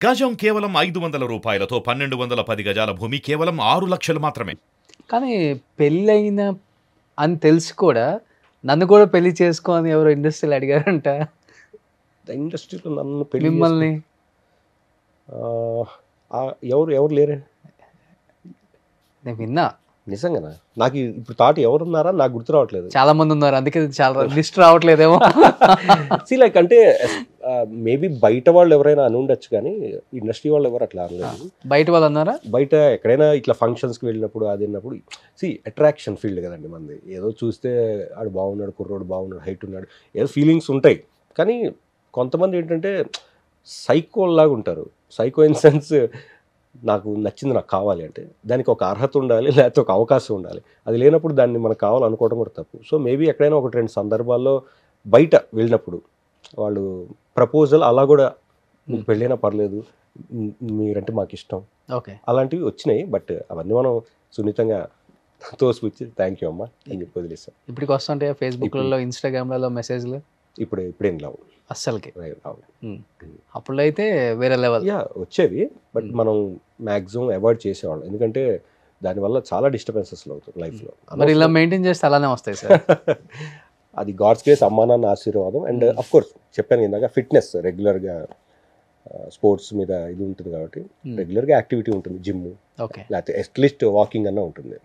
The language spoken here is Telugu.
గజం కేవలం 500 రూపాయలతో 1210 గజాల భూమి కేవలం 6 లక్షలు మాత్రమే. కానీ పెళ్ళైన అని తెలిసి కూడా నన్ను కూడా పెళ్లి చేసుకో అని ఎవరో ఇండస్ట్రీలో అడిగారంట ఇండస్ట్రీలో నన్ను పెళ్లి మిమ్మల్ని. ఎవరు ఎవరు లేరే నేను విన్నా నిజంగానా? నాకు ఇప్పుడు థాట్ ఎవరున్నారా నాకు గుర్తు రావట్లేదు. చాలా మంది ఉన్నారు, అందుకే చాలా లిస్ట్ రావట్లేదేమో. లైక్ అంటే మేబీ బయట వాళ్ళు ఎవరైనా అని ఉండొచ్చు కానీ ఇండస్ట్రీ వాళ్ళు ఎవరు అట్లా అనలేదు. బయట వాళ్ళు అన్నారా? బయట ఎక్కడైనా ఇట్లా ఫంక్షన్స్కి వెళ్ళినప్పుడు అది విన్నప్పుడు అట్రాక్షన్ ఫీల్డ్ కదండి మనది. ఏదో చూస్తే ఆడు బాగున్నాడు, కుర్రోడు బాగున్నాడు, హైట్ ఉన్నాడు, ఏదో ఫీలింగ్స్ ఉంటాయి. కానీ కొంతమంది ఏంటంటే సైకోల్లాగా ఉంటారు. సైకో ఇన్ సెన్స్ నాకు నచ్చింది నాకు కావాలి అంటే దానికి ఒక అర్హత ఉండాలి, లేకపోతే ఒక అవకాశం ఉండాలి. అది లేనప్పుడు దాన్ని మనకు కావాలనుకోవడం కూడా తప్పు. సో మేబీ ఎక్కడైనా ఒకటి రెండు సందర్భాల్లో బయట వెళ్ళినప్పుడు వాళ్ళు ప్రపోజల్ అలా కూడా మీకు పెళ్ళైనా పర్లేదు, మీరంటే మాకు ఇష్టం, ఓకే, అలాంటివి వచ్చినాయి. బట్ అవన్నీ మనం సున్నితంగా తోసిపుచ్చి థ్యాంక్ యూ అమ్మా అని చెప్పి వదిలేస్తాం. ఇప్పటికి వస్తుంటే ఫేస్బుక్లలో, ఇన్స్టాగ్రామ్లలో మెసేజ్లు ఇప్పుడేం రావు అస్సలకి. రావు. అప్పుడు అయితే వేరే లెవెల్ వచ్చేవి, బట్ మనం మ్యాక్సిమం అవాయిడ్ చేసేవాళ్ళం. ఎందుకంటే దానివల్ల చాలా డిస్టర్బెన్సెస్ అవుతాయి లైఫ్లో. మరి ఇలా మెయింటైన్ చేస్తే అలానే వస్తాయి సార్. అది గాడ్స్ గ్రేస్, అమ్మా నాన్న ఆశీర్వాదం. అండ్ అఫ్ కోర్స్ చెప్పాను ఇందాక ఫిట్నెస్, రెగ్యులర్గా స్పోర్ట్స్ మీద ఇది ఉంటుంది కాబట్టి రెగ్యులర్గా యాక్టివిటీ ఉంటుంది, జిమ్ ఓకే, లేకపోతే అట్లీస్ట్ వాకింగ్ అన్న ఉంటుంది.